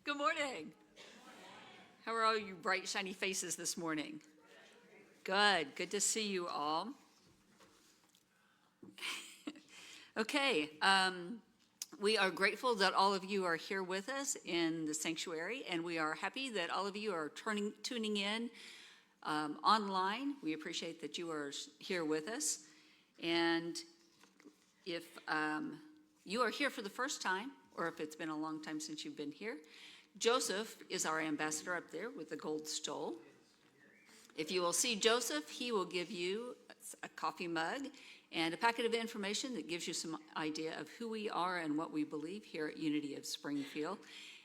Good morning. How are all you bright, shiny faces this morning? Good to see you all. Okay, we are grateful that all of you are here with us in the sanctuary, and we are happy that all of you are tuning in online. We appreciate that you are here with us. And if you are here for the first time, or if it's been a long time since you've been here, Joseph is our ambassador up there with the gold stole. If you will see Joseph, he will give you a coffee mug and a packet of information that gives you some idea of who we are and what we believe here at Unity of Springfield.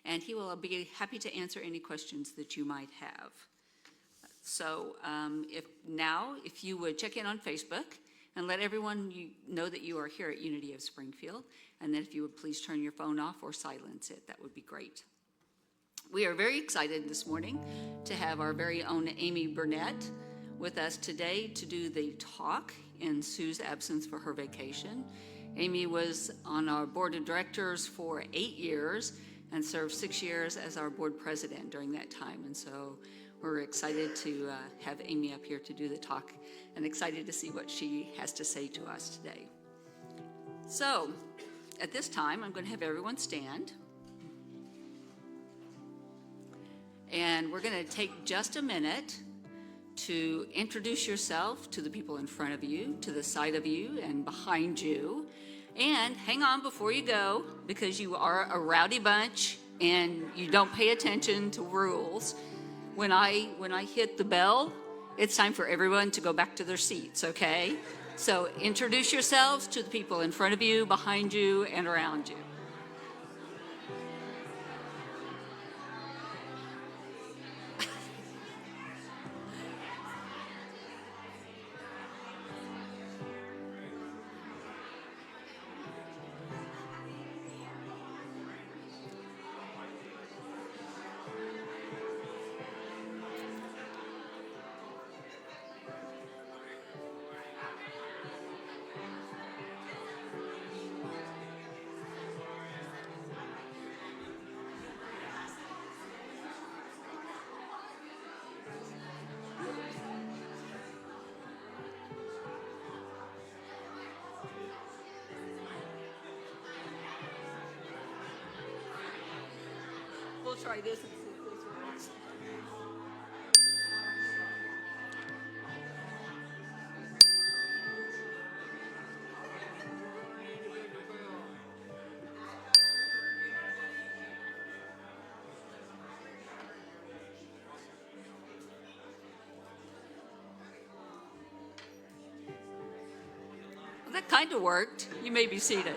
And he will be happy to answer any questions that you might have. So if you would check in on Facebook and let everyone know that you are here at Unity of Springfield. And then if you would please turn your phone off or silence it, that would be great. We are very excited this morning to have our very own Amy Burnett with us today to do the talk in Sue's absence for her vacation. Amy was on our board of directors for 8 years and served 6 years as our board president during that time. And so we're excited to have Amy up here to do the talk and excited to see what she has to say to us today. So at this time, I'm going to have everyone stand. And we're going to take just a minute to introduce yourself to the people in front of you, to the side of you, and behind you. And hang on before you go, because you are a rowdy bunch and you don't pay attention to rules. When I hit the bell, it's time for everyone to go back to their seats, okay? So introduce yourselves to the people in front of you, behind you, and around you. We'll try this and see if this works. Well, that kind of worked. You may be seated.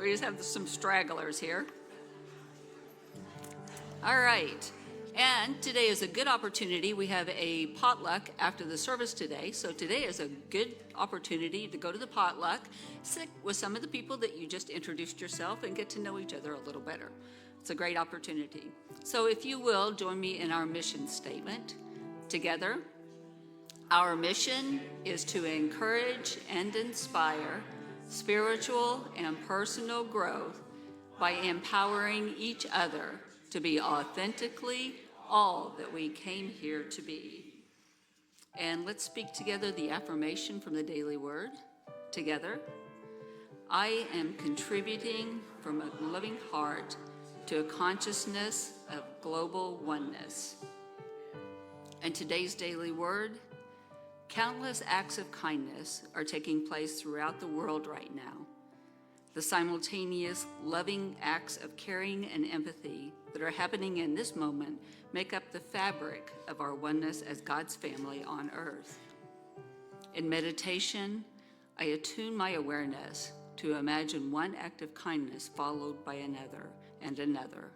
We just have some stragglers here. All right. And today is a good opportunity. We have a potluck after the service today. So today is a good opportunity to go to the potluck, sit with some of the people that you just introduced yourself, and get to know each other a little better. It's a great opportunity. So if you will, join me in our mission statement together. Our mission is to encourage and inspire spiritual and personal growth by empowering each other to be authentically all that we came here to be. And let's speak together the affirmation from the Daily Word. Together, I am contributing from a loving heart to a consciousness of global oneness. And today's Daily Word: countless acts of kindness are taking place throughout the world right now. The simultaneous loving acts of caring and empathy that are happening in this moment make up the fabric of our oneness as God's family on earth. In meditation, I attune my awareness to imagine one act of kindness followed by another and another.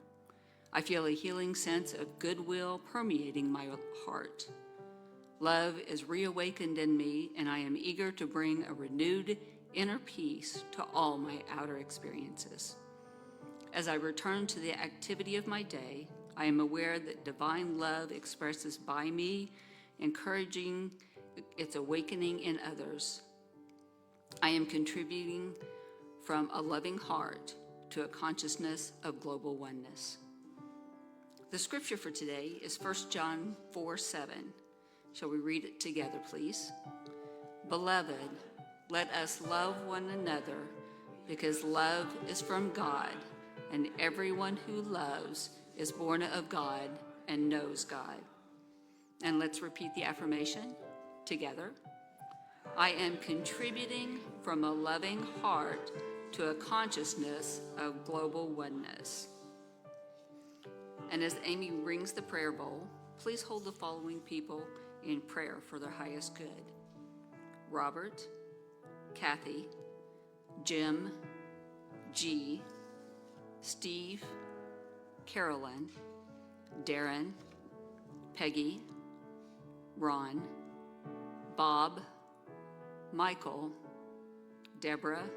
I feel a healing sense of goodwill permeating my heart. Love is reawakened in me, and I am eager to bring a renewed inner peace to all my outer experiences. As I return to the activity of my day, I am aware that divine love expresses by me, encouraging its awakening in others. I am contributing from a loving heart to a consciousness of global oneness. The scripture for today is 1 John 4:7. Shall we read it together, please? Beloved, let us love one another, because love is from God, and everyone who loves is born of God and knows God. And let's repeat the affirmation together. I am contributing from a loving heart to a consciousness of global oneness. And as Amy rings the prayer bowl, please hold the following people in prayer for their highest good: Robert, Kathy, Jim, G, Steve, Carolyn, Darren, Peggy, Ron, Bob, Michael, Deborah,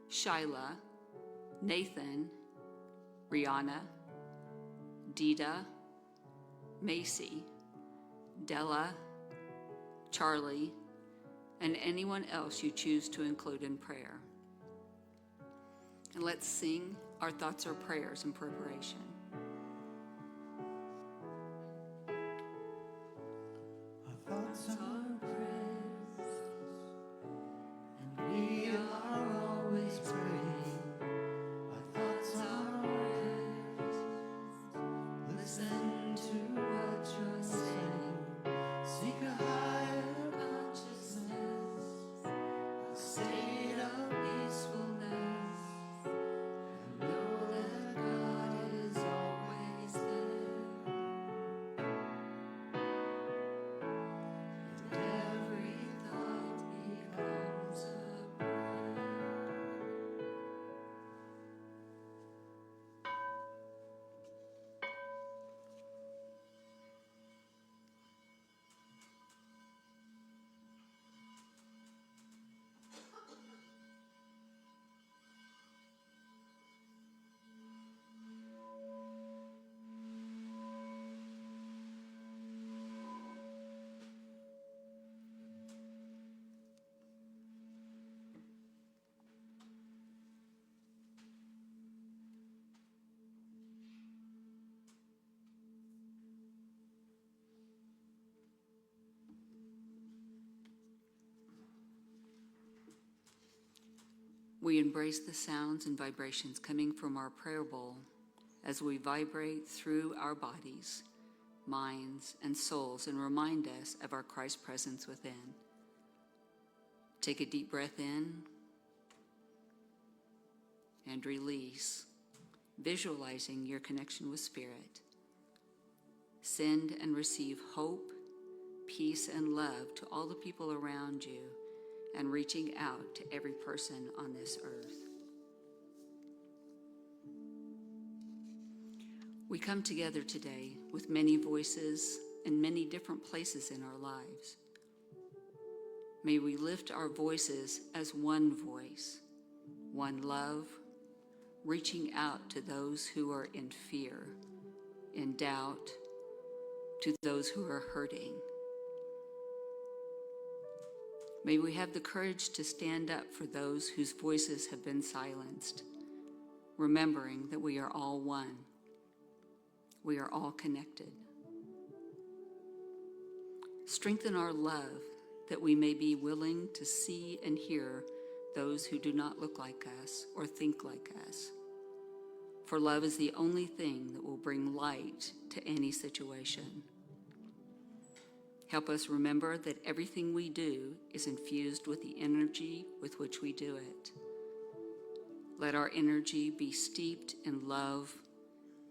Shyla, Nathan, Rihanna, Dita, Macy, Della, Charlie, and anyone else you choose to include in prayer. And let's sing our thoughts or prayers in preparation. Our thoughts are prayers, and we are always praying. Our thoughts are prayers, listen to what you're saying. Seek a higher consciousness, a state of peacefulness, and know that God is always there. And every thought becomes a prayer. We embrace the sounds and vibrations coming from our prayer bowl as we vibrate through our bodies, minds, and souls and remind us of our Christ presence within. Take a deep breath in and release, visualizing your connection with Spirit. Send and receive hope, peace, and love to all the people around you, and reaching out to every person on this earth. We come together today with many voices and many different places in our lives. May we lift our voices as one voice, one love, reaching out to those who are in fear, in doubt, to those who are hurting. May we have the courage to stand up for those whose voices have been silenced, remembering that we are all one. We are all connected. Strengthen our love that we may be willing to see and hear those who do not look like us or think like us. For love is the only thing that will bring light to any situation. Help us remember that everything we do is infused with the energy with which we do it. Let our energy be steeped in love,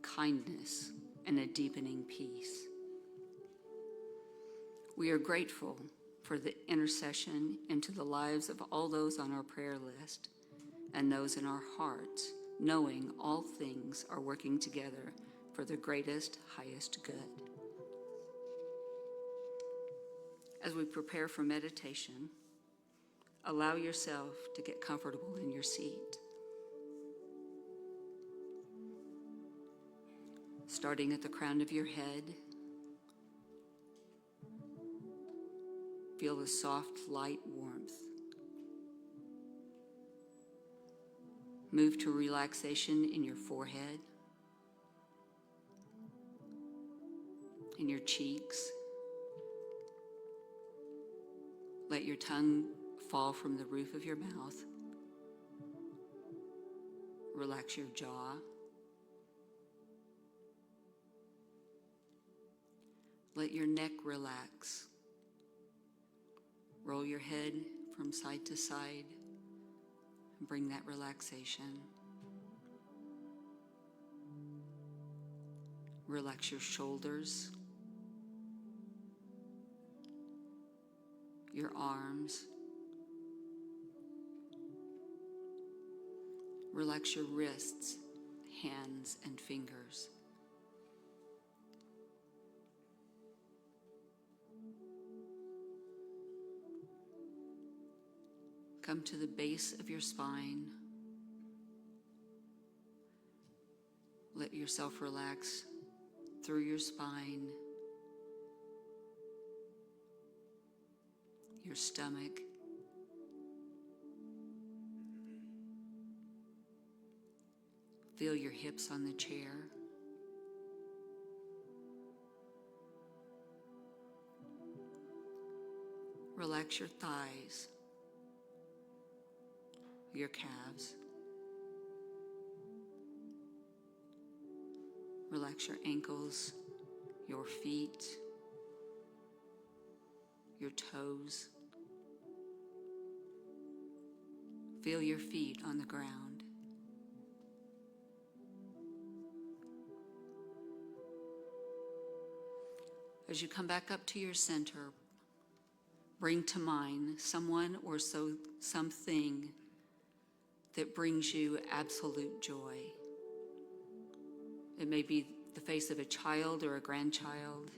kindness, and a deepening peace. We are grateful for the intercession into the lives of all those on our prayer list and those in our hearts, knowing all things are working together for the greatest, highest good. As we prepare for meditation, allow yourself to get comfortable in your seat. Starting at the crown of your head, feel the soft, light warmth. Move to relaxation in your forehead, in your cheeks. Let your tongue fall from the roof of your mouth. Relax your jaw. Let your neck relax. Roll your head from side to side and bring that relaxation. Relax your shoulders, your arms. Relax your wrists, hands, and fingers. Come to the base of your spine. Let yourself relax through your spine, your stomach, feel your hips on the chair. Relax your thighs, your calves. Relax your ankles, your feet, your toes. Feel your feet on the ground. As you come back up to your center, bring to mind someone or something that brings you absolute joy. It may be the face of a child or a grandchild,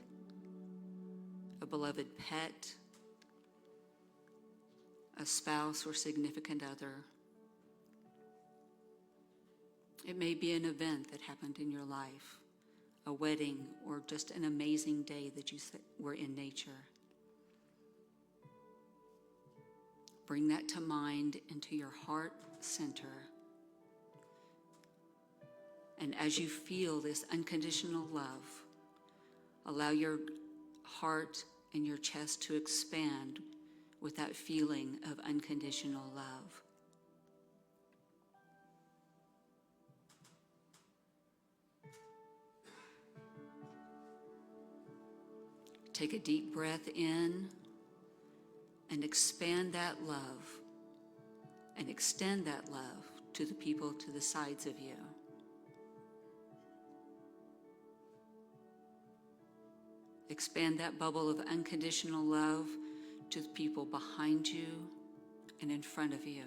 a beloved pet, a spouse or significant other. It may be an event that happened in your life, a wedding, or just an amazing day that you were in nature. Bring that to mind into your heart center. And as you feel this unconditional love, allow your heart and your chest to expand with that feeling of unconditional love. Take a deep breath in and expand that love and extend that love to the people to the sides of you. Expand that bubble of unconditional love to the people behind you and in front of you.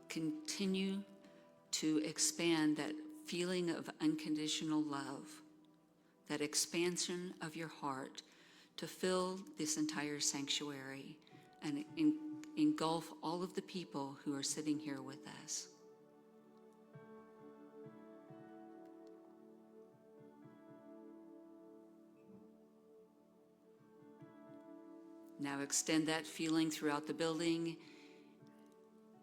Continue to expand that feeling of unconditional love, that expansion of your heart to fill this entire sanctuary and engulf all of the people who are sitting here with us. Now extend that feeling throughout the building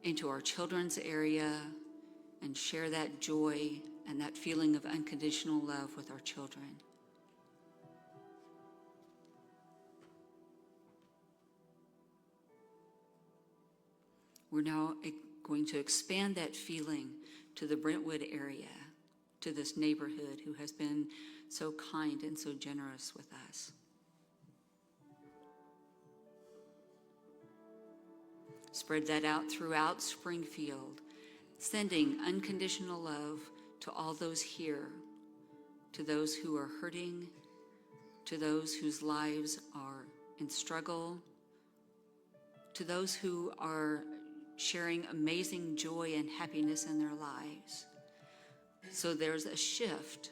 into our children's area and share that joy and that feeling of unconditional love with our children. We're now going to expand that feeling to the Brentwood area, to this neighborhood who has been so kind and so generous with us. Spread that out throughout Springfield, sending unconditional love to all those here, to those who are hurting, to those whose lives are in struggle, to those who are sharing amazing joy and happiness in their lives. So there's a shift.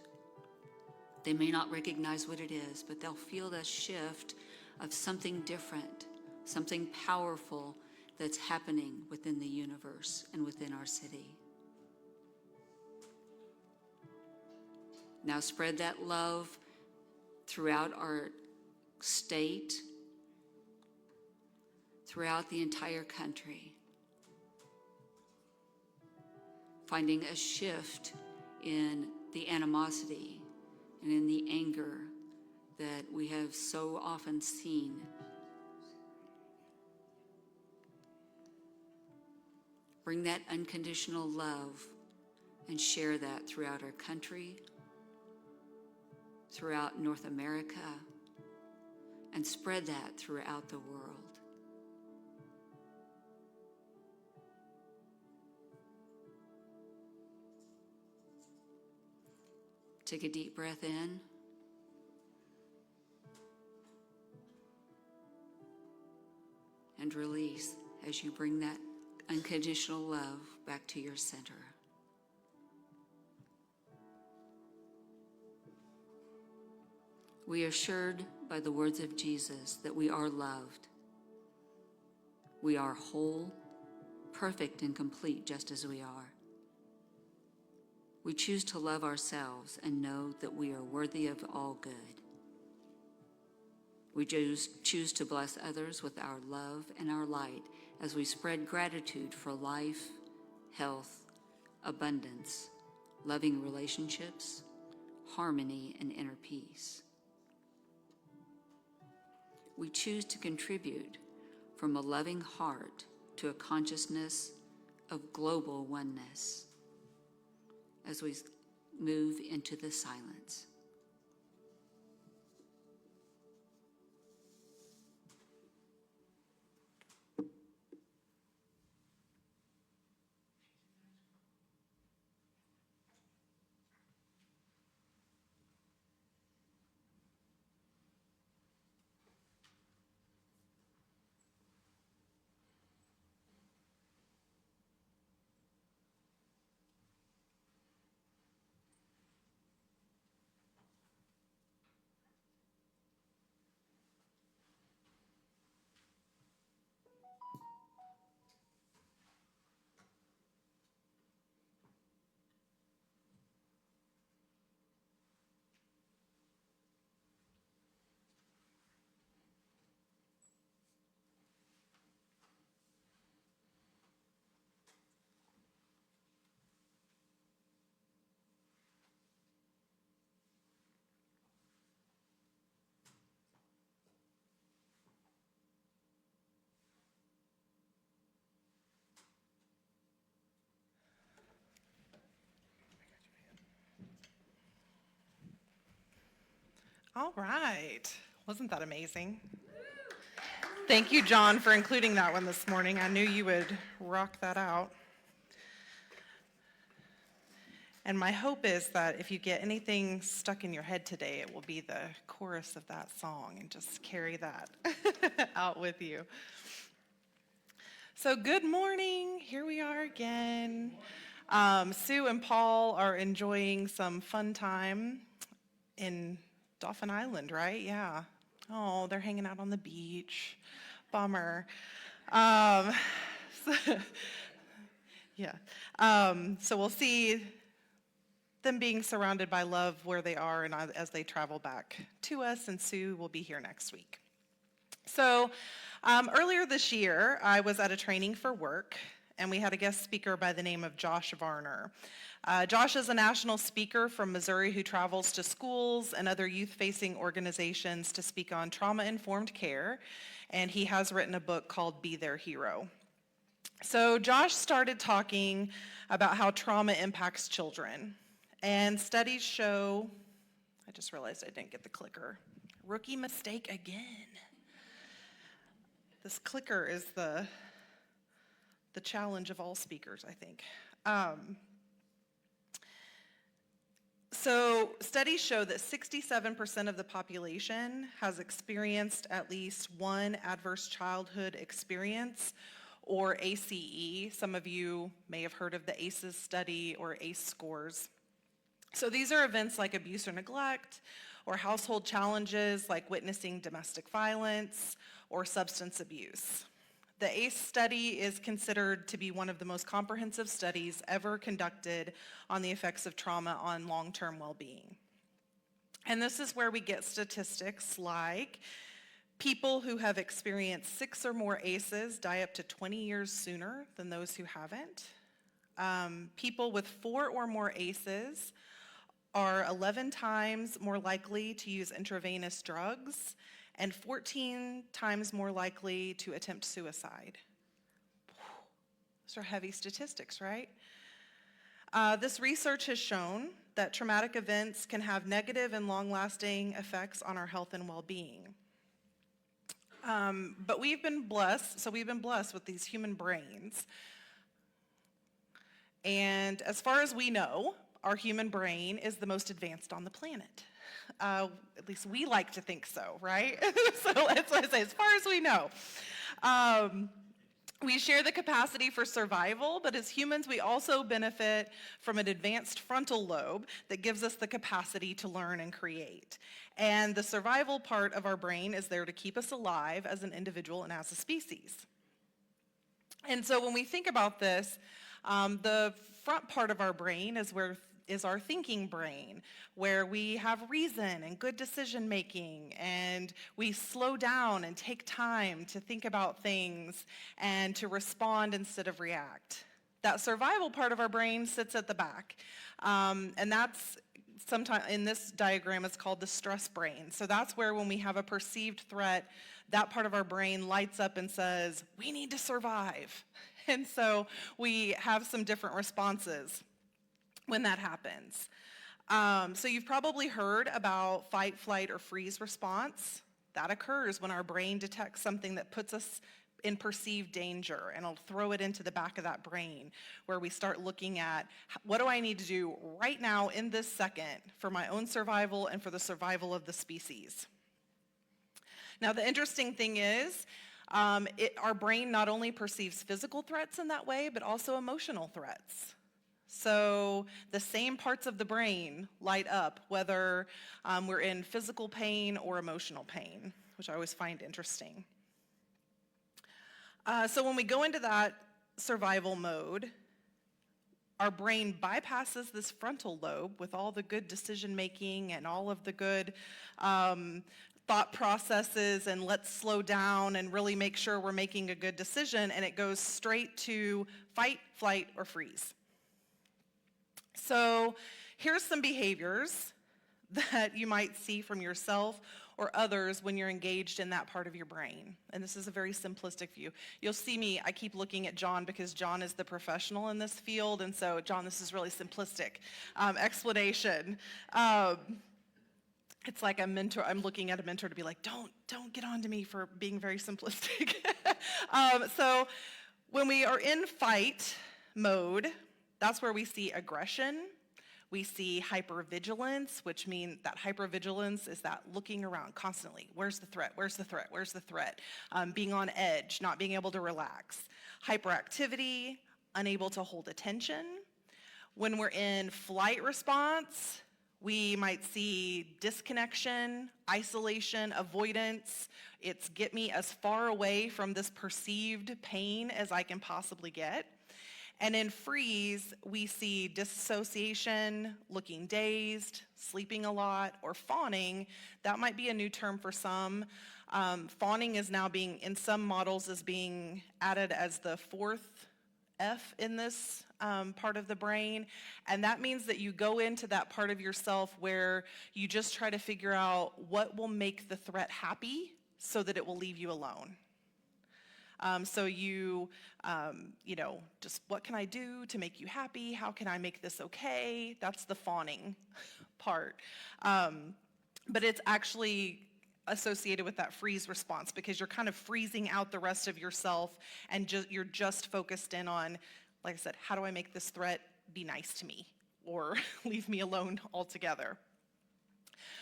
They may not recognize what it is, but they'll feel that shift of something different, something powerful that's happening within the universe and within our city. Now spread that love throughout our state, throughout the entire country, finding a shift in the animosity and in the anger that we have so often seen. Bring that unconditional love and share that throughout our country, throughout North America, and spread that throughout the world. Take a deep breath in. And release as you bring that unconditional love back to your center. We are assured by the words of Jesus that we are loved. We are whole, perfect, and complete just as we are. We choose to love ourselves and know that we are worthy of all good. We choose to bless others with our love and our light as we spread gratitude for life, health, abundance, loving relationships, harmony, and inner peace. We choose to contribute from a loving heart to a consciousness of global oneness as we move into the silence. All right. Wasn't that amazing? Thank you, John, for including that one this morning. I knew you would rock that out. And my hope is that if you get anything stuck in your head today, it will be the chorus of that song, and just carry that out with you. So good morning. Here we are again. Sue and Paul are enjoying some fun time in Dauphin Island, right? Yeah. Oh, they're hanging out on the beach. Bummer. So we'll see them being surrounded by love where they are and as they travel back to us, and Sue will be here next week. So earlier this year, I was at a training for work, and we had a guest speaker by the name of Josh Varner. Josh is a national speaker from Missouri who travels to schools and other youth-facing organizations to speak on trauma-informed care, and he has written a book called Be Their Hero. So Josh started talking about how trauma impacts children, and studies show, I just realized I didn't get the clicker. Rookie mistake again. This clicker is the challenge of all speakers, I think. So studies show that 67% of the population has experienced at least one adverse childhood experience, or ACE. Some of you may have heard of the ACEs study or ACE scores. So these are events like abuse or neglect, or household challenges like witnessing domestic violence or substance abuse. The ACE study is considered to be one of the most comprehensive studies ever conducted on the effects of trauma on long-term well-being. And this is where we get statistics like People who have experienced 6 or more ACEs die up to 20 years sooner than those who haven't. People with 4 or more ACEs are 11 times more likely to use intravenous drugs and 14 times more likely to attempt suicide. Those are heavy statistics, right? This research has shown that traumatic events can have negative and long-lasting effects on our health and well-being. But we've been blessed with these human brains. And as far as we know, our human brain is the most advanced on the planet. At least we like to think so, right? So that's what I say, as far as we know. We share the capacity for survival, but as humans, we also benefit from an advanced frontal lobe that gives us the capacity to learn and create. And the survival part of our brain is there to keep us alive as an individual and as a species. And so when we think about this, the front part of our brain is our thinking brain, where we have reason and good decision making, and we slow down and take time to think about things and to respond instead of react. That survival part of our brain sits at the back, and that's sometimes in this diagram it's called the stress brain. So that's where when we have a perceived threat, that part of our brain lights up and says, we need to survive. And so we have some different responses when that happens. So you've probably heard about fight, flight, or freeze response. That occurs when our brain detects something that puts us in perceived danger, and it'll throw it into the back of that brain where we start looking at what do I need to do right now in this second for my own survival and for the survival of the species. Now the interesting thing is our brain not only perceives physical threats in that way, but also emotional threats. So the same parts of the brain light up whether we're in physical pain or emotional pain, which I always find interesting. So when we go into that survival mode, our brain bypasses this frontal lobe with all the good decision making and all of the good thought processes and let's slow down and really make sure we're making a good decision, and it goes straight to fight, flight, or freeze. So here's some behaviors that you might see from yourself or others when you're engaged in that part of your brain. And this is a very simplistic view. You'll see me, I keep looking at John because John is the professional in this field, and so John, this is really simplistic explanation. It's like I'm looking at a mentor to be like, don't get on to me for being very simplistic. So when we are in fight mode, that's where we see aggression. We see hypervigilance, which means that hypervigilance is that looking around constantly. Where's the threat? Where's the threat? Where's the threat? Being on edge, not being able to relax. Hyperactivity, unable to hold attention. When we're in flight response, we might see disconnection, isolation, avoidance. It's get me as far away from this perceived pain as I can possibly get. And in freeze, we see dissociation, looking dazed, sleeping a lot, or fawning. That might be a new term for some. Fawning is now being, in some models, is being added as the fourth F in this part of the brain. And that means that you go into that part of yourself where you just try to figure out what will make the threat happy so that it will leave you alone. So just what can I do to make you happy? How can I make this okay? That's the fawning part. But it's actually associated with that freeze response because you're kind of freezing out the rest of yourself and you're just focused in on, like I said, how do I make this threat be nice to me or leave me alone altogether?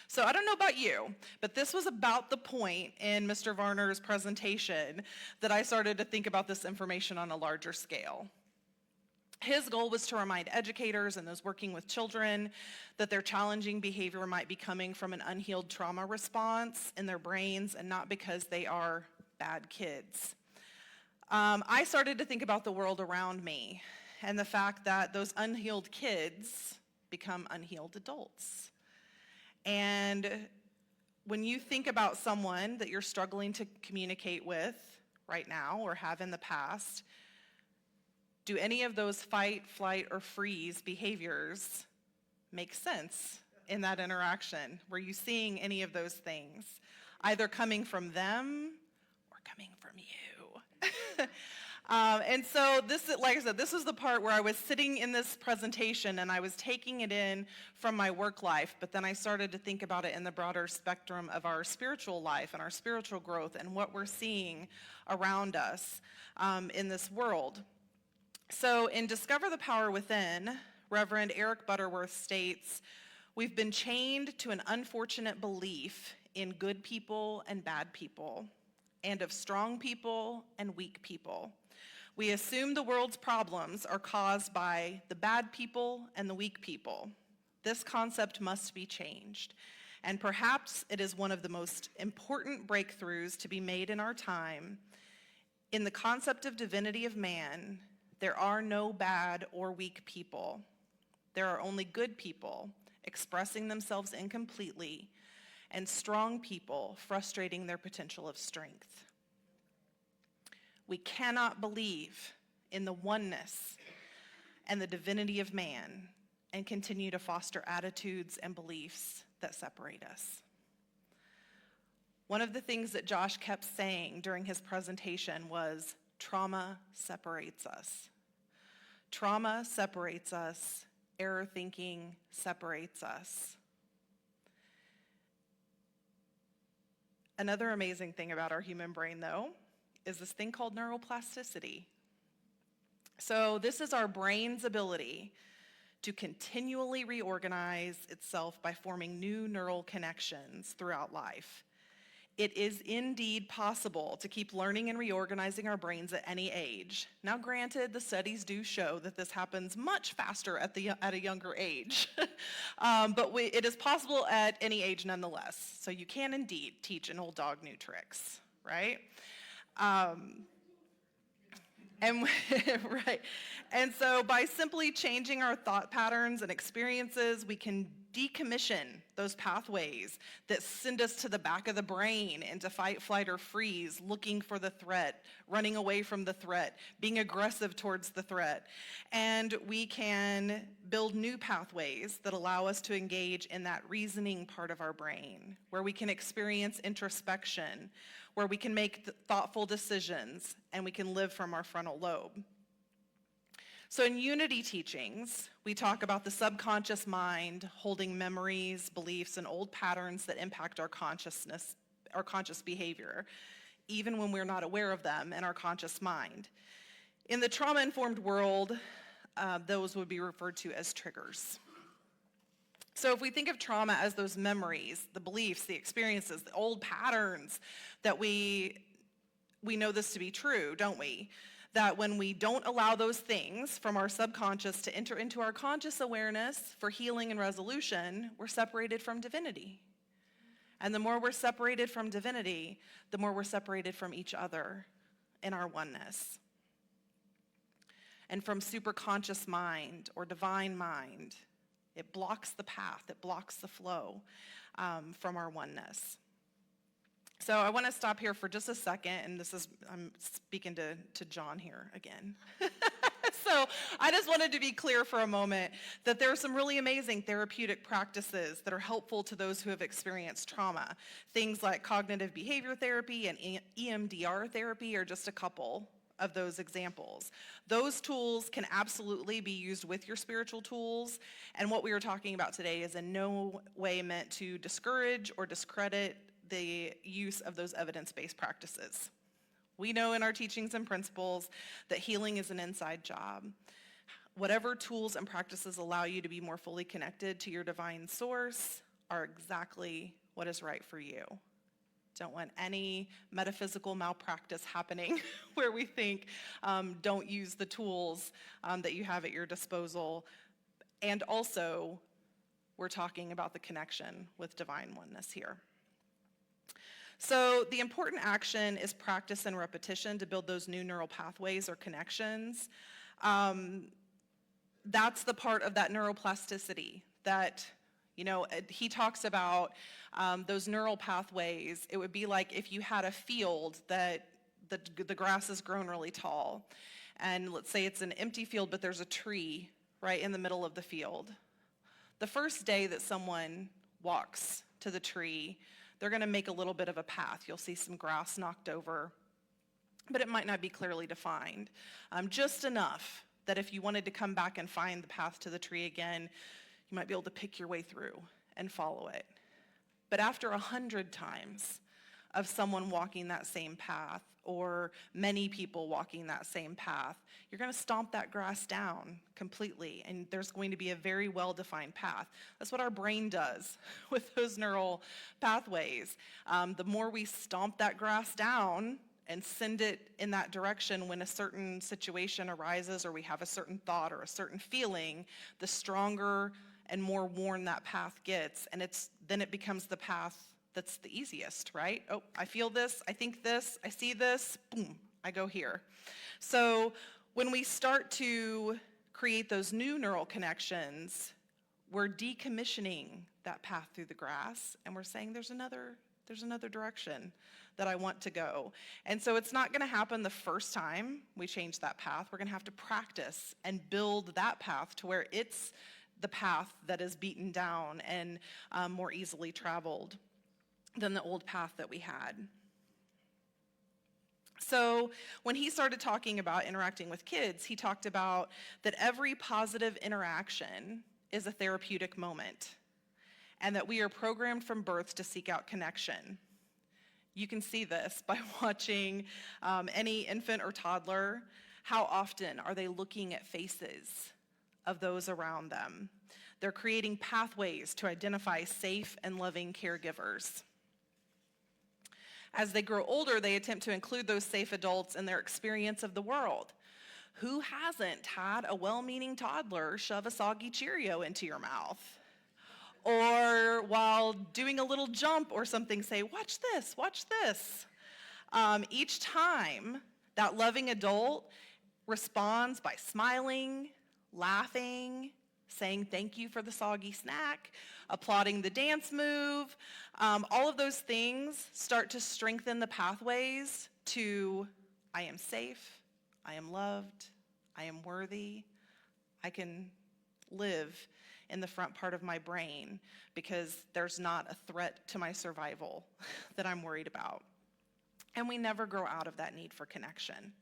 So I don't know about you, but this was about the point in Mr. Varner's presentation that I started to think about this information on a larger scale. His goal was to remind educators and those working with children that their challenging behavior might be coming from an unhealed trauma response in their brains and not because they are bad kids. I started to think about the world around me and the fact that those unhealed kids become unhealed adults. And when you think about someone that you're struggling to communicate with right now or have in the past, do any of those fight, flight, or freeze behaviors make sense in that interaction? Were you seeing any of those things, either coming from them or coming from you? And so this, like I said, this was the part where I was sitting in this presentation and I was taking it in from my work life, but then I started to think about it in the broader spectrum of our spiritual life and our spiritual growth and what we're seeing around us in this world. So in Discover the Power Within, Reverend Eric Butterworth states, "We've been chained to an unfortunate belief in good people and bad people, and of strong people and weak people. We assume the world's problems are caused by the bad people and the weak people. This concept must be changed, and perhaps it is one of the most important breakthroughs to be made in our time. In the concept of divinity of man, there are no bad or weak people. There are only good people expressing themselves incompletely, and strong people frustrating their potential of strength. We cannot believe in the oneness and the divinity of man and continue to foster attitudes and beliefs that separate us." One of the things that Josh kept saying during his presentation was, trauma separates us. Trauma separates us. Error thinking separates us. Another amazing thing about our human brain, though, is this thing called neuroplasticity. So this is our brain's ability to continually reorganize itself by forming new neural connections throughout life. It is indeed possible to keep learning and reorganizing our brains at any age. Now, granted, the studies do show that this happens much faster at a younger age, but it is possible at any age nonetheless. So you can indeed teach an old dog new tricks, right? Right. And so by simply changing our thought patterns and experiences, we can decommission those pathways that send us to the back of the brain into fight, flight, or freeze, looking for the threat, running away from the threat, being aggressive towards the threat. And we can build new pathways that allow us to engage in that reasoning part of our brain, where we can experience introspection, where we can make thoughtful decisions, and we can live from our frontal lobe. So in Unity teachings, we talk about the subconscious mind holding memories, beliefs, and old patterns that impact our consciousness, our conscious behavior, even when we're not aware of them in our conscious mind. In the trauma-informed world, those would be referred to as triggers. So if we think of trauma as those memories, the beliefs, the experiences, the old patterns that we know this to be true, don't we? That when we don't allow those things from our subconscious to enter into our conscious awareness for healing and resolution, we're separated from divinity. And the more we're separated from divinity, the more we're separated from each other in our oneness. And from superconscious mind or divine mind, it blocks the path, it blocks the flow from our oneness. So I want to stop here for just a second, and I'm speaking to John here again. So I just wanted to be clear for a moment that there are some really amazing therapeutic practices that are helpful to those who have experienced trauma. Things like cognitive behavior therapy and EMDR therapy are just a couple of those examples. Those tools can absolutely be used with your spiritual tools, and what we are talking about today is in no way meant to discourage or discredit the use of those evidence-based practices. We know in our teachings and principles that healing is an inside job. Whatever tools and practices allow you to be more fully connected to your divine source are exactly what is right for you. Don't want any metaphysical malpractice happening where we think don't use the tools that you have at your disposal. And also, we're talking about the connection with divine oneness here. So the important action is practice and repetition to build those new neural pathways or connections. That's the part of that neuroplasticity that He talks about those neural pathways. It would be like if you had a field that the grass has grown really tall, and let's say it's an empty field, but there's a tree right in the middle of the field. The first day that someone walks to the tree, they're going to make a little bit of a path. You'll see some grass knocked over, but it might not be clearly defined. Just enough that if you wanted to come back and find the path to the tree again, you might be able to pick your way through and follow it. But after 100 times of someone walking that same path, or many people walking that same path, you're going to stomp that grass down completely, and there's going to be a very well-defined path. That's what our brain does with those neural pathways. The more we stomp that grass down and send it in that direction when a certain situation arises, or we have a certain thought or a certain feeling, the stronger and more worn that path gets, and then it becomes the path that's the easiest, right? Oh, I feel this, I think this, I see this, boom, I go here. So when we start to create those new neural connections, we're decommissioning that path through the grass, and we're saying there's another direction that I want to go. And so it's not going to happen the first time we change that path. We're going to have to practice and build that path to where it's the path that is beaten down and more easily traveled than the old path that we had. So when he started talking about interacting with kids, he talked about that every positive interaction is a therapeutic moment, and that we are programmed from birth to seek out connection. You can see this by watching any infant or toddler. How often are they looking at faces of those around them? They're creating pathways to identify safe and loving caregivers. As they grow older, they attempt to include those safe adults in their experience of the world. Who hasn't had a well-meaning toddler shove a soggy Cheerio into your mouth? Or while doing a little jump or something, say, watch this, watch this. Each time, that loving adult responds by smiling, laughing, saying thank you for the soggy snack, applauding the dance move. All of those things start to strengthen the pathways to I am safe, I am loved, I am worthy, I can live in the front part of my brain because there's not a threat to my survival that I'm worried about. And we never grow out of that need for connection.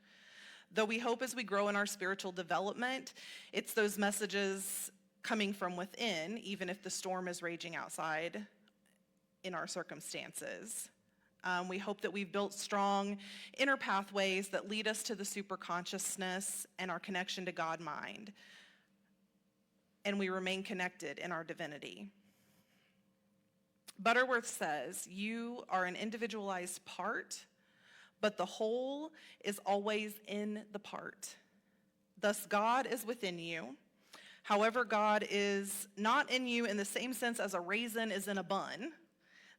Though we hope as we grow in our spiritual development, it's those messages coming from within, even if the storm is raging outside in our circumstances. We hope that we've built strong inner pathways that lead us to the superconsciousness and our connection to God mind. And we remain connected in our divinity. Butterworth says, you are an individualized part, but the whole is always in the part. Thus, God is within you. However, God is not in you in the same sense as a raisin is in a bun.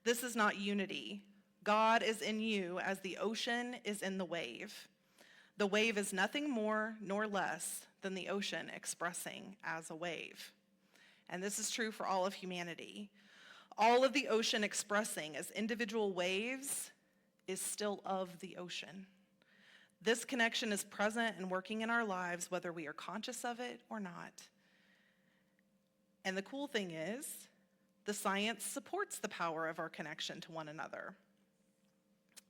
This is not unity. God is in you as the ocean is in the wave. The wave is nothing more nor less than the ocean expressing as a wave. And this is true for all of humanity. All of the ocean expressing as individual waves is still of the ocean. This connection is present and working in our lives, whether we are conscious of it or not. And the cool thing is, the science supports the power of our connection to one another.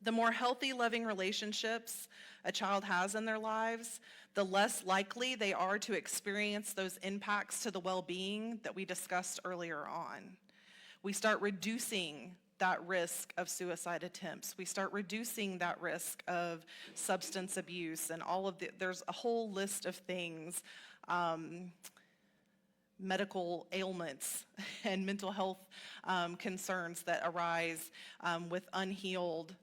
The more healthy, loving relationships a child has in their lives, the less likely they are to experience those impacts to the well-being that we discussed earlier on. We start reducing that risk of suicide attempts. We start reducing that risk of substance abuse and there's a whole list of things, medical ailments and mental health concerns that arise with unhealed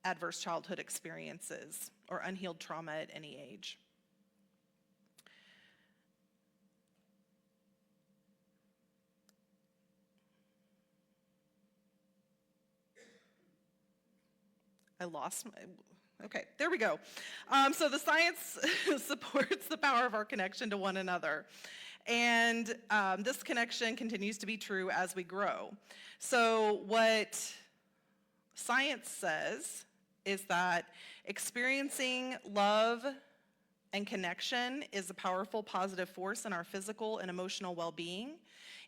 adverse childhood experiences or unhealed trauma at any age. Okay, there we go. So the science supports the power of our connection to one another. And this connection continues to be true as we grow. So what science says is that experiencing love and connection is a powerful positive force in our physical and emotional well-being.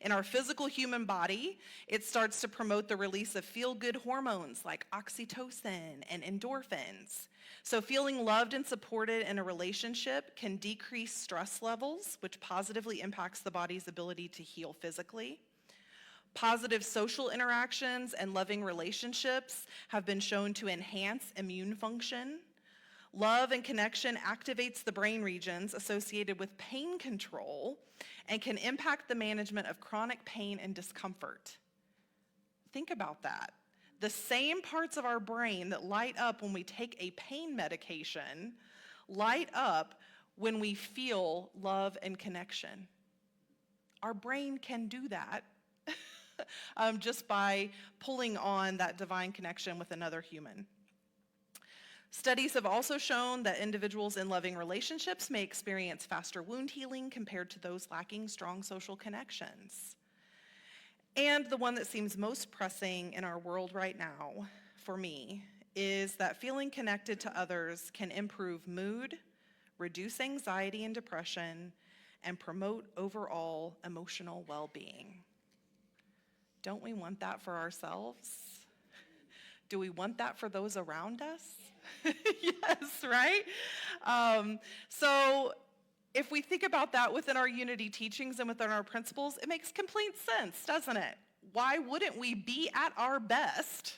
In our physical human body, it starts to promote the release of feel-good hormones like oxytocin and endorphins. So feeling loved and supported in a relationship can decrease stress levels, which positively impacts the body's ability to heal physically. Positive social interactions and loving relationships have been shown to enhance immune function. Love and connection activates the brain regions associated with pain control and can impact the management of chronic pain and discomfort. Think about that. The same parts of our brain that light up when we take a pain medication light up when we feel love and connection. Our brain can do that just by pulling on that divine connection with another human. Studies have also shown that individuals in loving relationships may experience faster wound healing compared to those lacking strong social connections. And the one that seems most pressing in our world right now, for me, is that feeling connected to others can improve mood, reduce anxiety and depression, and promote overall emotional well-being. Don't we want that for ourselves? Do we want that for those around us? Yes, right? So if we think about that within our Unity teachings and within our principles, it makes complete sense, doesn't it? Why wouldn't we be at our best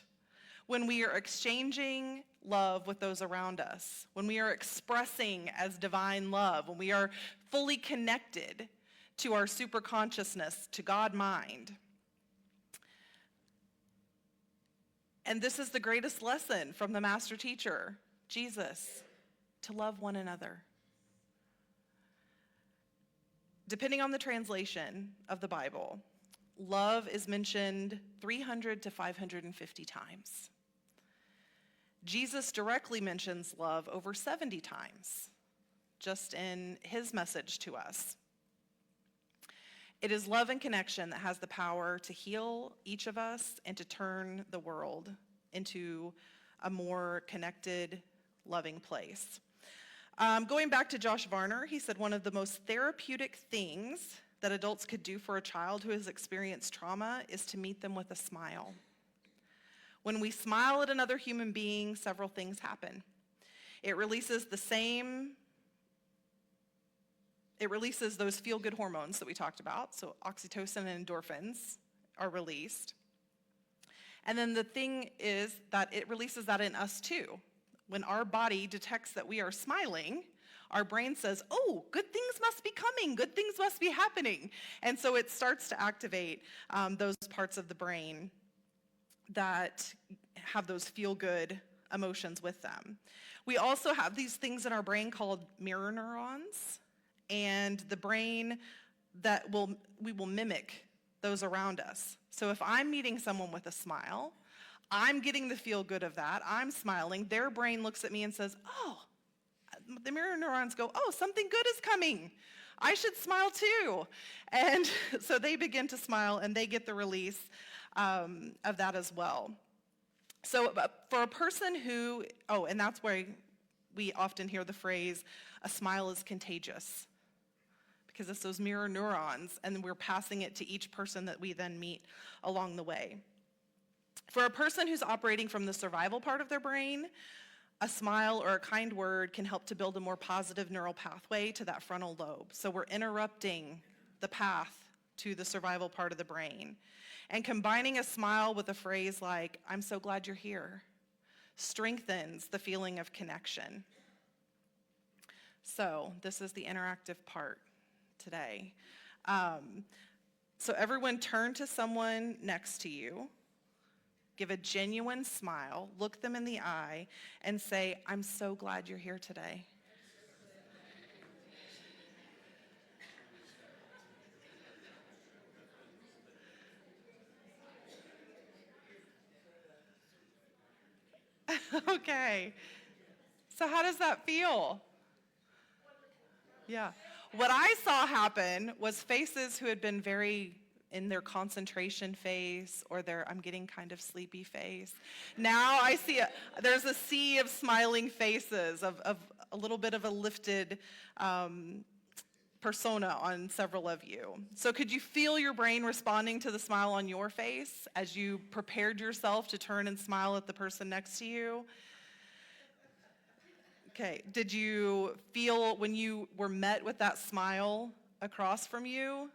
when we are exchanging love with those around us, when we are expressing as divine love, when we are fully connected to our superconsciousness, to God mind? And this is the greatest lesson from the master teacher, Jesus, to love one another. Depending on the translation of the Bible, love is mentioned 300 to 550 times. Jesus directly mentions love over 70 times, just in his message to us. It is love and connection that has the power to heal each of us and to turn the world into a more connected, loving place. Going back to Josh Varner, he said one of the most therapeutic things that adults could do for a child who has experienced trauma is to meet them with a smile. When we smile at another human being, several things happen. It releases those feel-good hormones that we talked about, so oxytocin and endorphins are released. And then the thing is that it releases that in us too. When our body detects that we are smiling, our brain says, oh, good things must be coming, good things must be happening. And so it starts to activate those parts of the brain that have those feel-good emotions with them. We also have these things in our brain called mirror neurons, and the brain we will mimic those around us. So if I'm meeting someone with a smile, I'm getting the feel good of that, I'm smiling, their brain looks at me and says, oh, the mirror neurons go, oh, something good is coming. I should smile too. And so they begin to smile and they get the release of that as well. So for a person who, and that's where we often hear the phrase, a smile is contagious, because it's those mirror neurons, and we're passing it to each person that we then meet along the way. For a person who's operating from the survival part of their brain, a smile or a kind word can help to build a more positive neural pathway to that frontal lobe. So we're interrupting the path to the survival part of the brain. And combining a smile with a phrase like, I'm so glad you're here, strengthens the feeling of connection. So this is the interactive part today. So everyone turn to someone next to you, give a genuine smile, look them in the eye, and say, I'm so glad you're here today. Okay. So how does that feel? Yeah. What I saw happen was faces who had been very in their concentration face or their I'm getting kind of sleepy face. Now I see there's a sea of smiling faces, of a little bit of a lifted persona on several of you. So could you feel your brain responding to the smile on your face as you prepared yourself to turn and smile at the person next to you? Okay, did you feel when you were met with that smile across from you?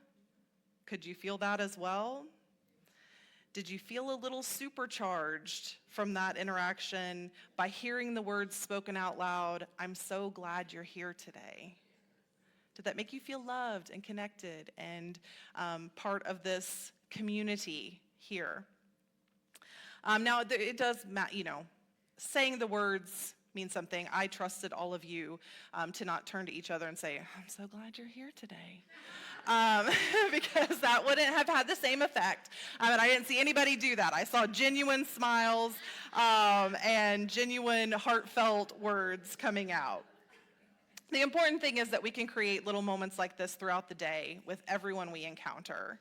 Could you feel that as well? Did you feel a little supercharged from that interaction by hearing the words spoken out loud, "I'm so glad you're here today"? Did that make you feel loved and connected and part of this community here? Now, it does, saying the words means something. I trusted all of you to not turn to each other and say, "I'm so glad you're here today." Because that wouldn't have had the same effect. I didn't see anybody do that. I saw genuine smiles and genuine heartfelt words coming out. The important thing is that we can create little moments like this throughout the day with everyone we encounter.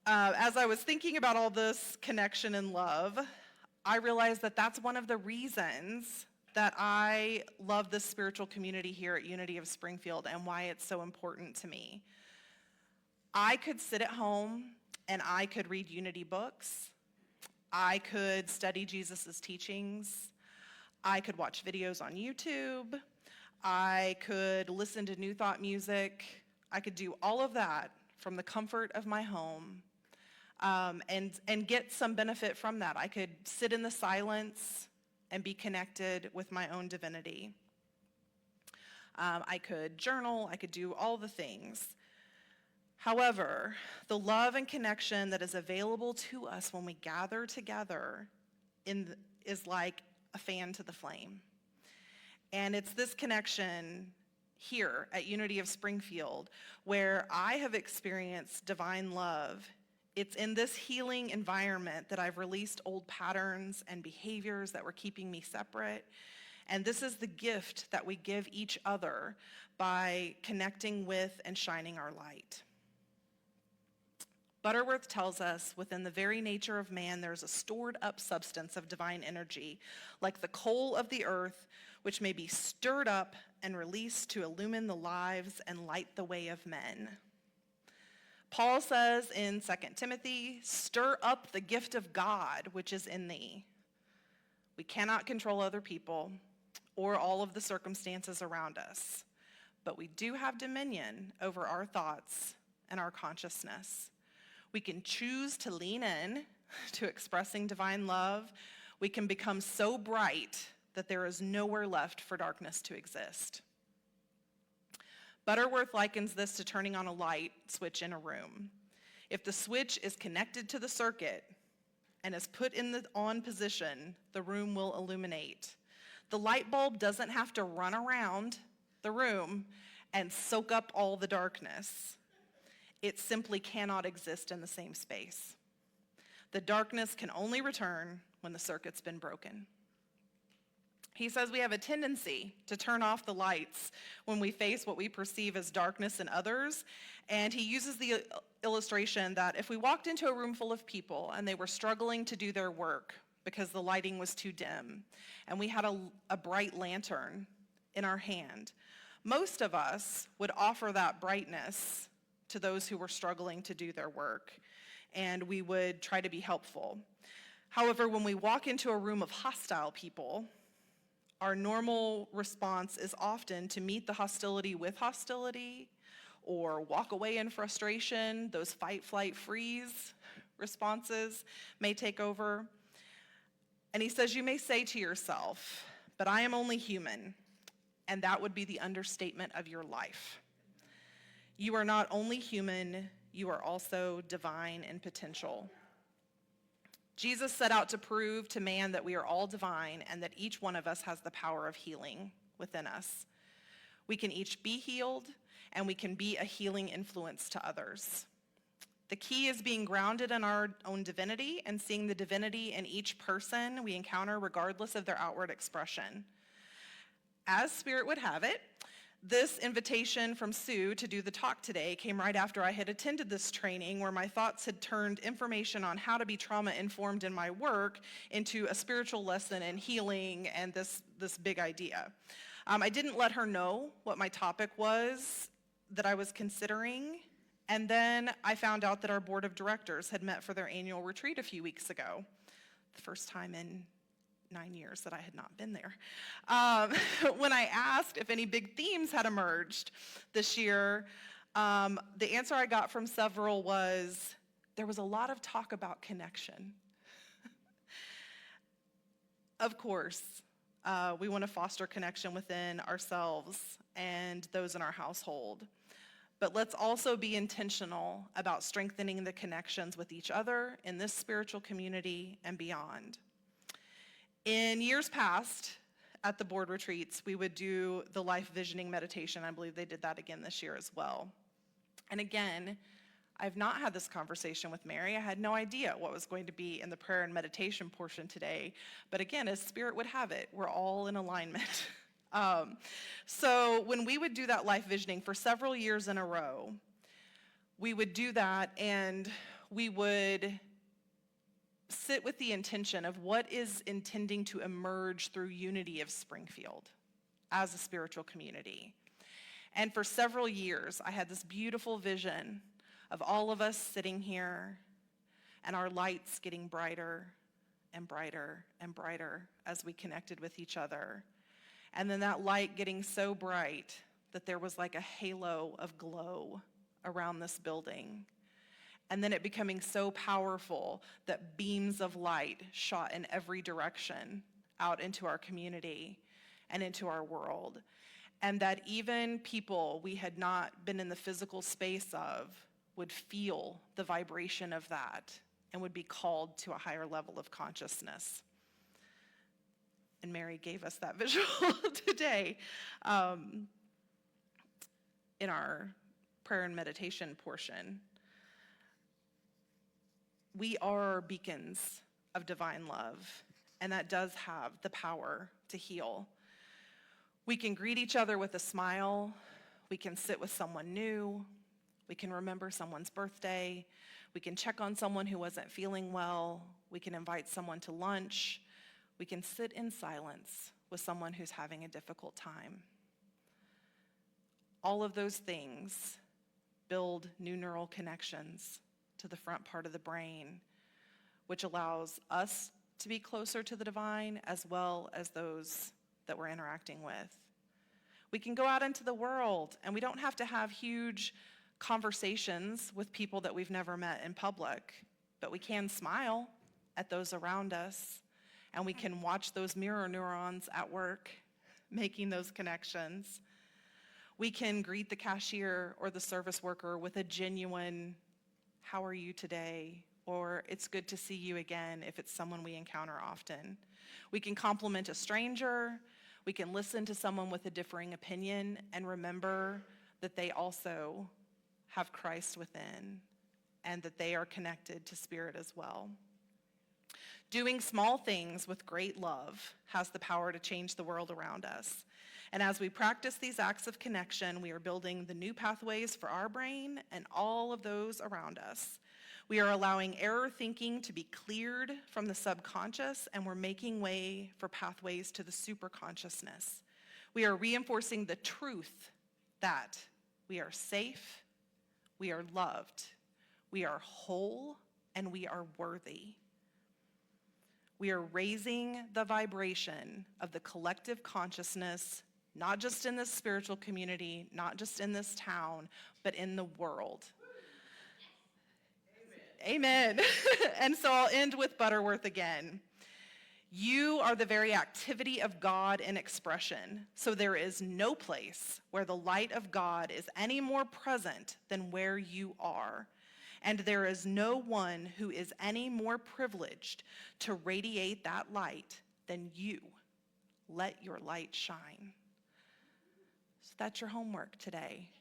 As I was thinking about all this connection and love, I realized that that's one of the reasons that I love this spiritual community here at Unity of Springfield and why it's so important to me. I could sit at home and I could read Unity books. I could study Jesus' teachings. I could watch videos on YouTube. I could listen to New Thought music. I could do all of that from the comfort of my home. And get some benefit from that. I could sit in the silence and be connected with my own divinity. I could journal, I could do all the things. However, the love and connection that is available to us when we gather together is like a fan to the flame. And it's this connection here at Unity of Springfield where I have experienced divine love. It's in this healing environment that I've released old patterns and behaviors that were keeping me separate. And this is the gift that we give each other by connecting with and shining our light. Butterworth tells us within the very nature of man, there's a stored up substance of divine energy, like the coal of the earth, which may be stirred up and released to illumine the lives and light the way of men. Paul says in 2 Timothy, "Stir up the gift of God which is in thee." We cannot control other people or all of the circumstances around us, but we do have dominion over our thoughts and our consciousness. We can choose to lean in to expressing divine love. We can become so bright that there is nowhere left for darkness to exist. Butterworth likens this to turning on a light switch in a room. If the switch is connected to the circuit and is put in the on position, the room will illuminate. The light bulb doesn't have to run around the room and soak up all the darkness. It simply cannot exist in the same space. The darkness can only return when the circuit's been broken. He says we have a tendency to turn off the lights when we face what we perceive as darkness in others. And he uses the illustration that if we walked into a room full of people and they were struggling to do their work because the lighting was too dim, and we had a bright lantern in our hand, most of us would offer that brightness to those who were struggling to do their work, and we would try to be helpful. However, when we walk into a room of hostile people, our normal response is often to meet the hostility with hostility or walk away in frustration. Those fight, flight, freeze responses may take over. And he says, you may say to yourself, but I am only human, and that would be the understatement of your life. You are not only human, you are also divine in potential. Jesus set out to prove to man that we are all divine and that each one of us has the power of healing within us. We can each be healed, and we can be a healing influence to others. The key is being grounded in our own divinity and seeing the divinity in each person we encounter regardless of their outward expression. As Spirit would have it, This invitation from Sue to do the talk today came right after I had attended this training where my thoughts had turned information on how to be trauma-informed in my work into a spiritual lesson in healing and this big idea. I didn't let her know what my topic was that I was considering, and then I found out that our board of directors had met for their annual retreat a few weeks ago, the first time in 9 years that I had not been there. When I asked if any big themes had emerged this year, the answer I got from several was, there was a lot of talk about connection. Of course, we want to foster connection within ourselves and those in our household. But let's also be intentional about strengthening the connections with each other in this spiritual community and beyond. In years past, at the board retreats, we would do the life visioning meditation. I believe they did that again this year as well. And again, I've not had this conversation with Mary. I had no idea what was going to be in the prayer and meditation portion today. But again, as Spirit would have it, we're all in alignment. So when we would do that life visioning for several years in a row, we would do that and we would sit with the intention of what is intending to emerge through Unity of Springfield as a spiritual community. And for several years, I had this beautiful vision of all of us sitting here and our lights getting brighter and brighter and brighter as we connected with each other. And then that light getting so bright that there was like a halo of glow around this building. And then it becoming so powerful that beams of light shot in every direction out into our community and into our world. And that even people we had not been in the physical space of would feel the vibration of that and would be called to a higher level of consciousness. And Mary gave us that visual today in our prayer and meditation portion. We are beacons of divine love, and that does have the power to heal. We can greet each other with a smile. We can sit with someone new. We can remember someone's birthday. We can check on someone who wasn't feeling well. We can invite someone to lunch. We can sit in silence with someone who's having a difficult time. All of those things build new neural connections to the front part of the brain, which allows us to be closer to the divine as well as those that we're interacting with. We can go out into the world and we don't have to have huge conversations with people that we've never met in public, but we can smile at those around us and we can watch those mirror neurons at work making those connections. We can greet the cashier or the service worker with a genuine, "How are you today?" or "It's good to see you again," if it's someone we encounter often. We can compliment a stranger. We can listen to someone with a differing opinion and remember that they also have Christ within and that they are connected to Spirit as well. Doing small things with great love has the power to change the world around us. And as we practice these acts of connection, we are building the new pathways for our brain and all of those around us. We are allowing error thinking to be cleared from the subconscious, and we're making way for pathways to the superconsciousness. We are reinforcing the truth that we are safe, we are loved, we are whole, and we are worthy. We are raising the vibration of the collective consciousness, not just in this spiritual community, not just in this town, but in the world. Amen. And so I'll end with Butterworth again. You are the very activity of God in expression, so there is no place where the light of God is any more present than where you are. And there is no one who is any more privileged to radiate that light than you. Let your light shine. So that's your homework today.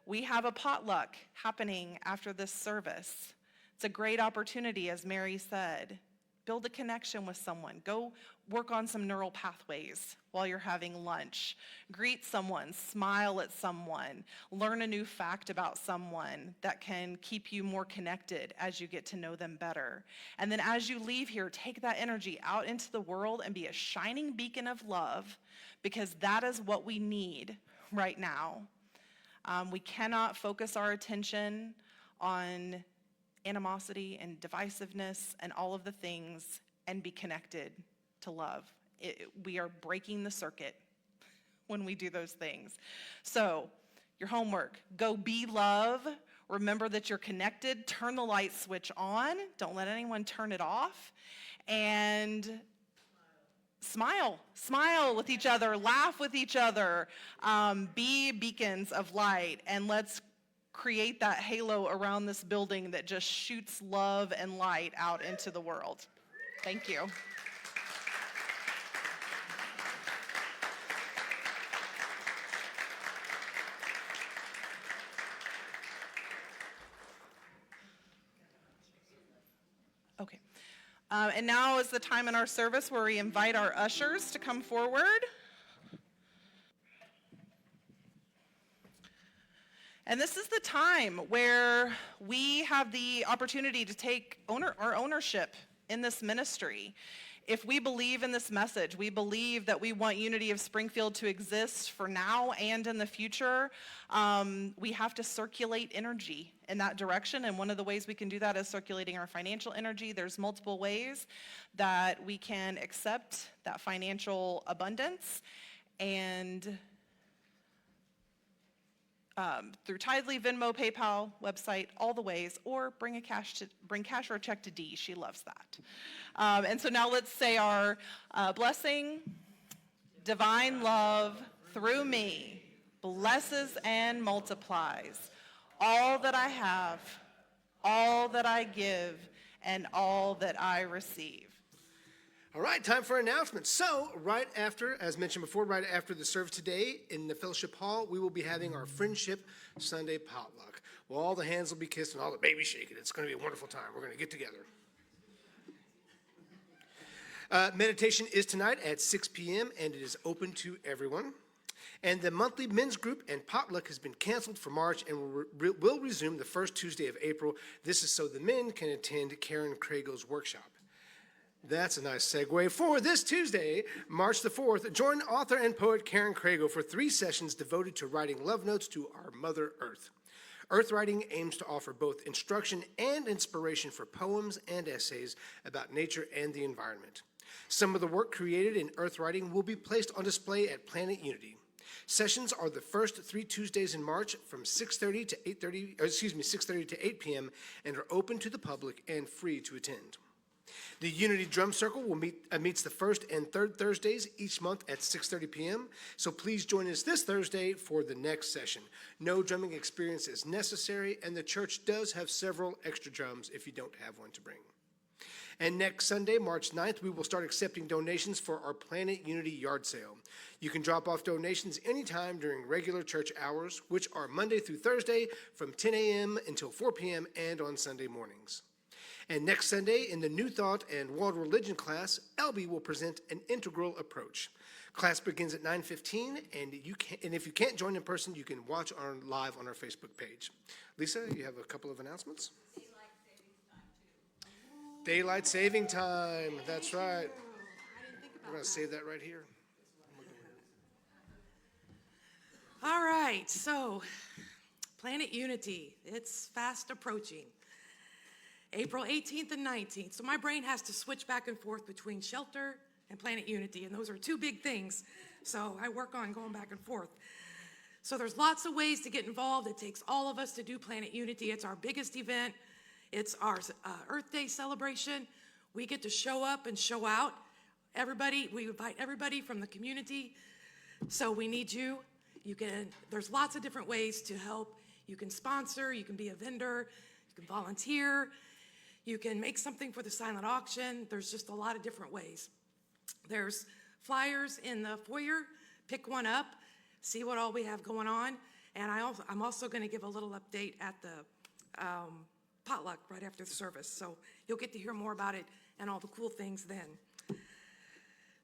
We have a potluck happening after this service. It's a great opportunity, as Mary said. Build a connection with someone. Go work on some neural pathways while you're having lunch. Greet someone, smile at someone, learn a new fact about someone that can keep you more connected as you get to know them better. And then as you leave here, take that energy out into the world and be a shining beacon of love, because that is what we need right now. We cannot focus our attention on animosity and divisiveness and all of the things and be connected to love. We are breaking the circuit when we do those things. So, your homework, go be love. Remember that you're connected. Turn the light switch on. Don't let anyone turn it off. And smile with each other, laugh with each other, be beacons of light, and let's create that halo around this building that just shoots love and light out into the world. Thank you. Okay. And now is the time in our service where we invite our ushers to come forward. And this is the time where we have the opportunity to take our ownership in this ministry. If we believe in this message, we believe that we want Unity of Springfield to exist for now and in the future, we have to circulate energy in that direction. And one of the ways we can do that is circulating our financial energy. There's multiple ways that we can accept that financial abundance, and through Tidely, Venmo, PayPal, website, all the ways, or bring cash or a check to Dee. She loves that. And so now let's say our blessing. Divine love through me blesses and multiplies all that I have, all that I give, and all that I receive. All right, time for announcements. So, right after, as mentioned before, right after the service today in the fellowship hall, we will be having our Friendship Sunday potluck. Well, all the hands will be kissed and all the babies shaking. It's going to be a wonderful time. We're going to get together. Meditation is tonight at 6 p.m., and it is open to everyone. And the monthly men's group and potluck has been canceled for March and will resume the first Tuesday of April. This is so the men can attend Karen Crago's workshop. That's a nice segue. For this Tuesday, March the 4th, join author and poet Karen Crago for 3 sessions devoted to writing love notes to our Mother Earth. Earth Writing aims to offer both instruction and inspiration for poems and essays about nature and the environment. Some of the work created in Earth Writing will be placed on display at Planet Unity. Sessions are the first 3 Tuesdays in March from 6:30 to 8 p.m. and are open to the public and free to attend. The Unity Drum Circle will meets the first and third Thursdays each month at 6:30 p.m. So please join us this Thursday for the next session. No drumming experience is necessary, and the church does have several extra drums if you don't have one to bring. And next Sunday, March 9th, we will start accepting donations for our Planet Unity yard sale. You can drop off donations anytime during regular church hours, which are Monday through Thursday from 10 a.m. until 4 p.m. and on Sunday mornings. And next Sunday, in the New Thought and World Religion class, Elby will present an integral approach. Class begins at 9:15, and if you can't join in person, you can watch live on our Facebook page. Lisa, you have a couple of announcements? Daylight saving time, that's right. We're going to save that right here. All right, so Planet Unity, it's fast approaching. April 18th and 19th. So my brain has to switch back and forth between shelter and Planet Unity, and those are 2 big things. So I work on going back and forth. So there's lots of ways to get involved. It takes all of us to do Planet Unity. It's our biggest event. It's our Earth Day celebration. We get to show up and show out. We invite everybody from the community. So we need you. There's lots of different ways to help. You can sponsor, you can be a vendor, you can volunteer, you can make something for the silent auction. There's just a lot of different ways. There's flyers in the foyer. Pick one up, see what all we have going on. And I'm also going to give a little update at the potluck right after the service. So you'll get to hear more about it and all the cool things then.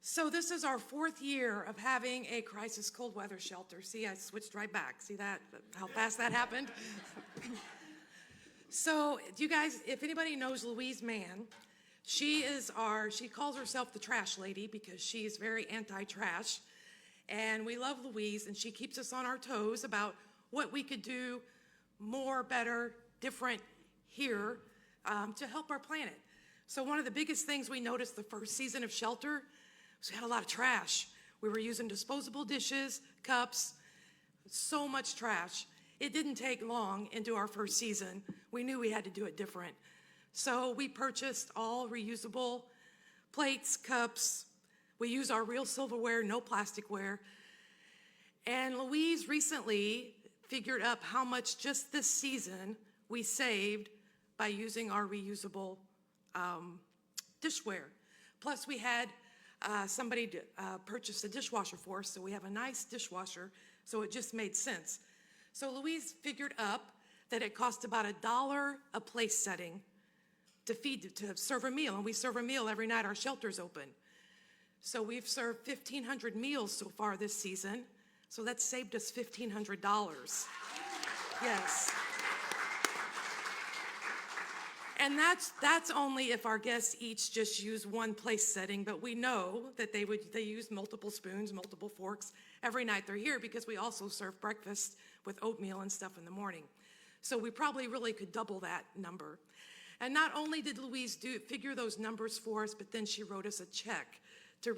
So this is our 4th year of having a crisis cold weather shelter. See, I switched right back. See that, how fast that happened? So you guys, if anybody knows Louise Mann, she calls herself the trash lady because she's very anti-trash. And we love Louise, and she keeps us on our toes about what we could do more, better, different here to help our planet. So one of the biggest things we noticed the first season of shelter was we had a lot of trash. We were using disposable dishes, cups, so much trash. It didn't take long into our first season. We knew we had to do it different. So we purchased all reusable plates, cups. We use our real silverware, no plasticware. And Louise recently figured up how much just this season we saved by using our reusable dishware. Plus we had somebody purchase a dishwasher for us, so we have a nice dishwasher, so it just made sense. So Louise figured up that it cost about $1 a place setting to serve a meal, and we serve a meal every night our shelter's open. So we've served 1,500 meals so far this season, so that's saved us $1,500. Yes. And that's only if our guests each just use one place setting, but we know that they use multiple spoons, multiple forks every night they're here because we also serve breakfast with oatmeal and stuff in the morning. So we probably really could double that number. And not only did Louise figure those numbers for us, but then she wrote us a check to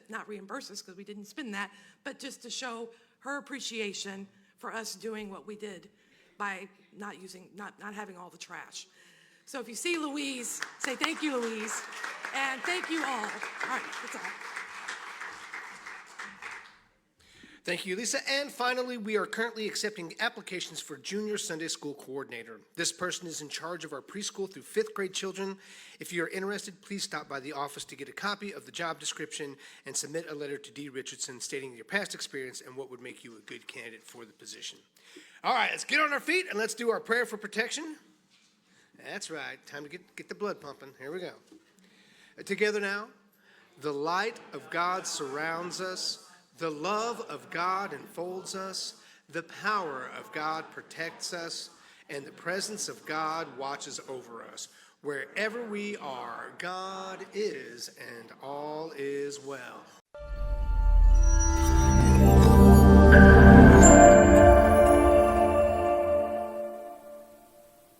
not reimburse us because we didn't spend that, but just to show her appreciation for us doing what we did by not having all the trash. So if you see Louise, say thank you, Louise, and thank you all. All right, that's all. Thank you, Lisa. And finally, we are currently accepting applications for Junior Sunday School Coordinator. This person is in charge of our preschool through 5th grade children. If you are interested, please stop by the office to get a copy of the job description and submit a letter to Dee Richardson stating your past experience and what would make you a good candidate for the position. All right, let's get on our feet and let's do our prayer for protection. That's right. Time to get the blood pumping. Here we go. Together now. The light of God surrounds us. The love of God enfolds us. The power of God protects us. And the presence of God watches over us. Wherever we are, God is, and all is well.